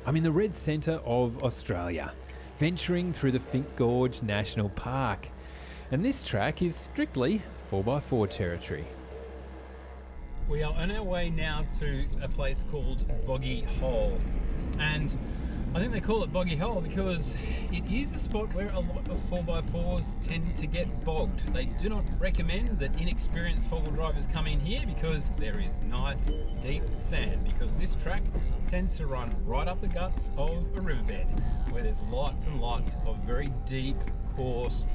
I'm in the red centre of Australia, venturing through the Finke Gorge National Park. And this track is strictly 4x4 territory. We are on our way now to a place called Boggy Hole. And I think they call it Boggy Hole because it is a spot where a lot of 4x4s tend to get bogged. They do not recommend that inexperienced four-wheel drivers come in here because there is nice deep sand, because this track tends to run right up the guts of a riverbed where there's lots and lots of very deep, coarse,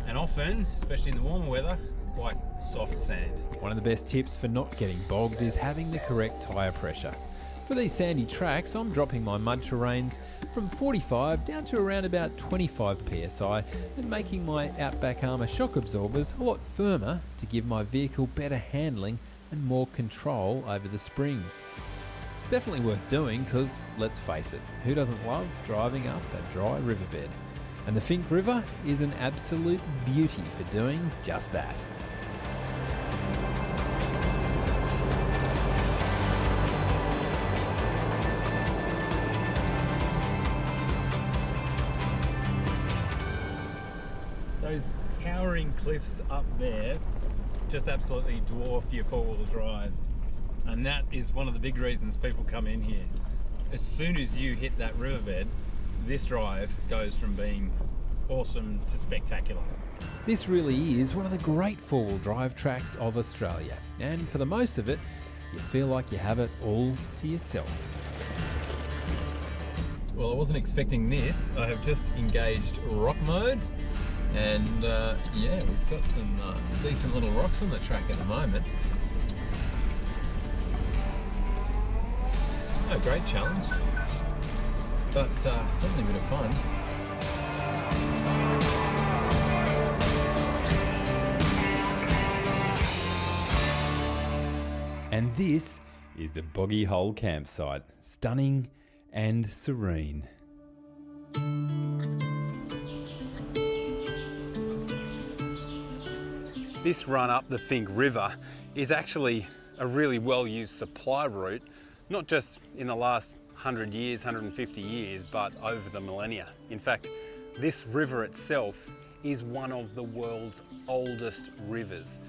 and often, especially in the warmer weather, quite soft sand. One of the best tips for not getting bogged is having the correct tyre pressure. For these sandy tracks, I'm dropping my mud terrains from 45 down to around about 25 psi and making my Outback Armour shock absorbers a lot firmer to give my vehicle better handling and more control over the springs. It's definitely worth doing because, let's face it, who doesn't love driving up a dry riverbed? And the Finke River is an absolute beauty for doing just that. Those towering cliffs up there just absolutely dwarf your four-wheel drive, and that is one of the big reasons people come in here. As soon as you hit that riverbed, this drive goes from being awesome to spectacular. This really is one of the great four-wheel drive tracks of Australia, and for the most of it, you feel like you have it all to yourself. Well, I wasn't expecting this. I have just engaged rock mode. And yeah, we've got some decent little rocks on the track at the moment. No great challenge, but certainly a bit of fun. And this is the Boggy Hole campsite, stunning and serene. This run up the Finke River is actually a really well-used supply route, not just in the last 100 years, 150 years, but over the millennia. In fact, this river itself is one of the world's oldest rivers.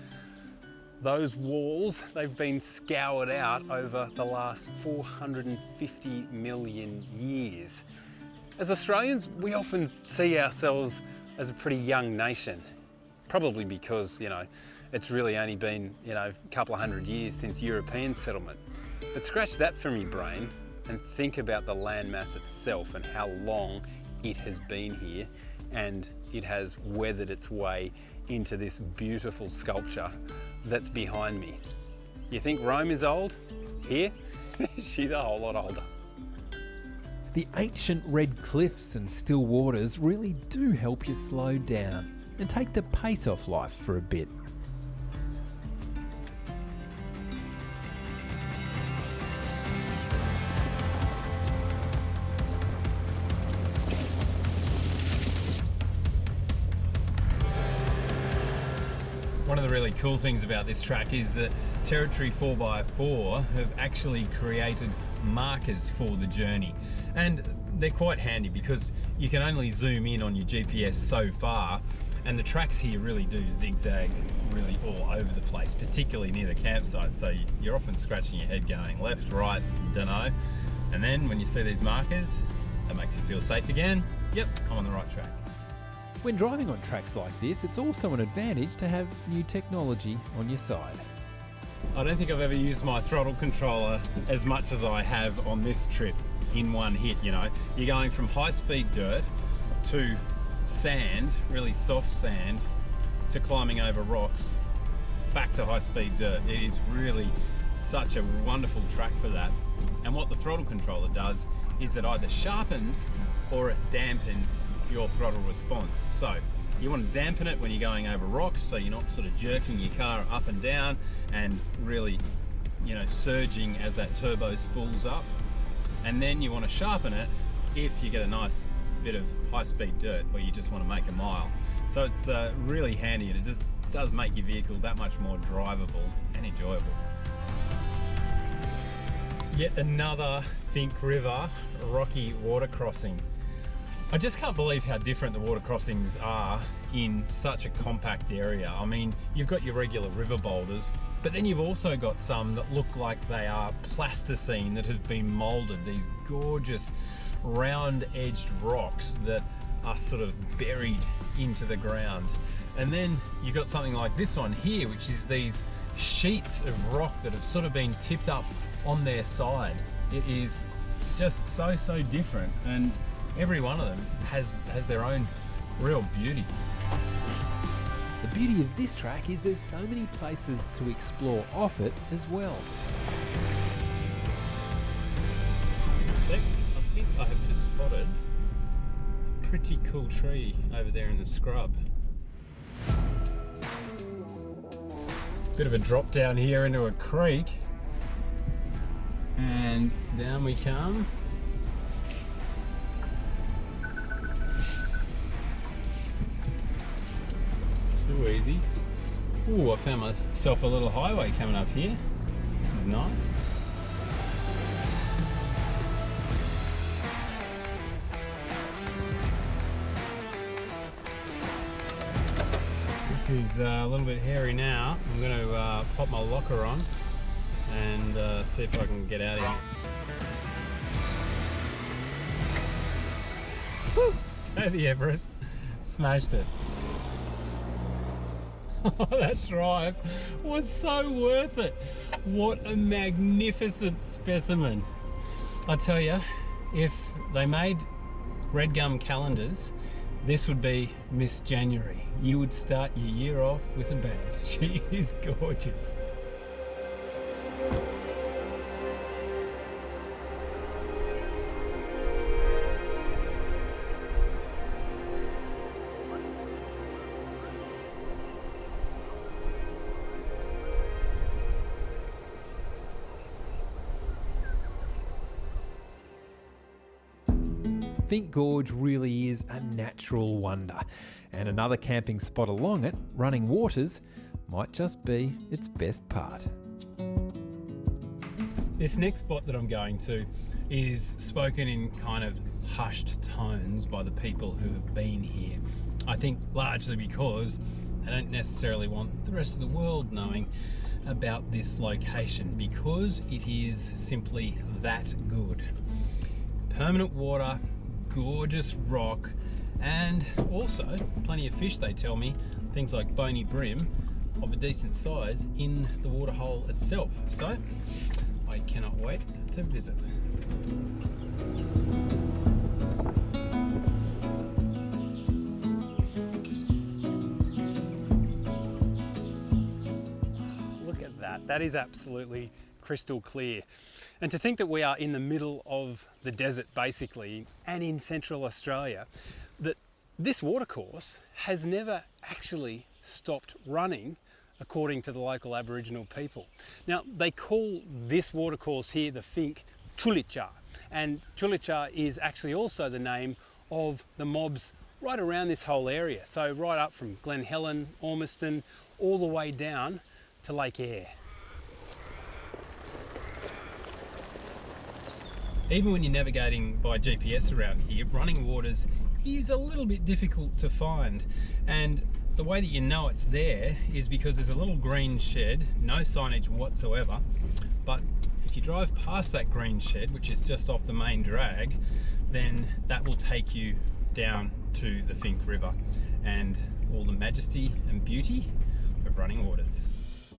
Those walls, they've been scoured out over the last 450 million years. As Australians, we often see ourselves as a pretty young nation. Probably because, it's really only been, a couple of hundred years since European settlement. But scratch that from your brain and think about the landmass itself and how long it has been here, and it has weathered its way into this beautiful sculpture that's behind me. You think Rome is old? Here, she's a whole lot older. The ancient red cliffs and still waters really do help you slow down and take the pace off life for a bit. One of the really cool things about this track is that Territory 4x4 have actually created markers for the journey, and they're quite handy because you can only zoom in on your GPS so far, and the tracks here really do zigzag really all over the place, particularly near the campsite, so you're often scratching your head going left, right, dunno. And then when you see these markers, that makes you feel safe again. Yep, I'm on the right track. When driving on tracks like this, it's also an advantage to have new technology on your side. I don't think I've ever used my throttle controller as much as I have on this trip in one hit. You're going from high-speed dirt to sand, really soft sand, to climbing over rocks, back to high-speed dirt. It is really such a wonderful track for that. And what the throttle controller does is it either sharpens or it dampens your throttle response. So you want to dampen it when you're going over rocks, so you're not sort of jerking your car up and down and really, surging as that turbo spools up. And then you want to sharpen it if you get a nice bit of high-speed dirt where you just want to make a mile. So it's really handy, and it just does make your vehicle that much more drivable and enjoyable. Yet another Finke River rocky water crossing. I just can't believe how different the water crossings are in such a compact area. I mean, you've got your regular river boulders, but then you've also got some that look like they are plasticine that have been molded, these gorgeous round-edged rocks that are sort of buried into the ground. And then you've got something like this one here, which is these sheets of rock that have sort of been tipped up on their side. It is just so different, and every one of them has their own real beauty. The beauty of this track is there's so many places to explore off it as well. I think I have just spotted a pretty cool tree over there in the scrub. Bit of a drop down here into a creek, and down we come. Too easy. Ooh, I found myself a little highway coming up here. This is nice. This is a little bit hairy now. I'm going to pop my locker on and see if I can get out of here. Woo! Hey, the Everest. Smashed it. That drive was so worth it. What a magnificent specimen. I tell you, if they made red gum calendars, this would be Miss January. You would start your year off with a bang. She is gorgeous. Finke Gorge really is a natural wonder, and another camping spot along it, running waters, might just be its best part. This next spot that I'm going to is spoken in kind of hushed tones by the people who have been here. I think largely because they don't necessarily want the rest of the world knowing about this location, because it is simply that good. Permanent water, gorgeous rock, and also plenty of fish, they tell me, things like bony brim of a decent size in the waterhole itself. So I cannot wait to visit. Look at that. That is absolutely crystal clear. And to think that we are in the middle of the desert basically, and in central Australia, that this watercourse has never actually stopped running according to the local Aboriginal people. Now, they call this watercourse here the Finke Tulicha, and Tulicha is actually also the name of the mobs right around this whole area. So right up from Glen Helen, Ormiston, all the way down to Lake Eyre. Even when you're navigating by GPS around here, running waters is a little bit difficult to find, and the way that you know it's there is because there's a little green shed, no signage whatsoever, but if you drive past that green shed, which is just off the main drag, then that will take you down to the Finke River and all the majesty and beauty of running waters.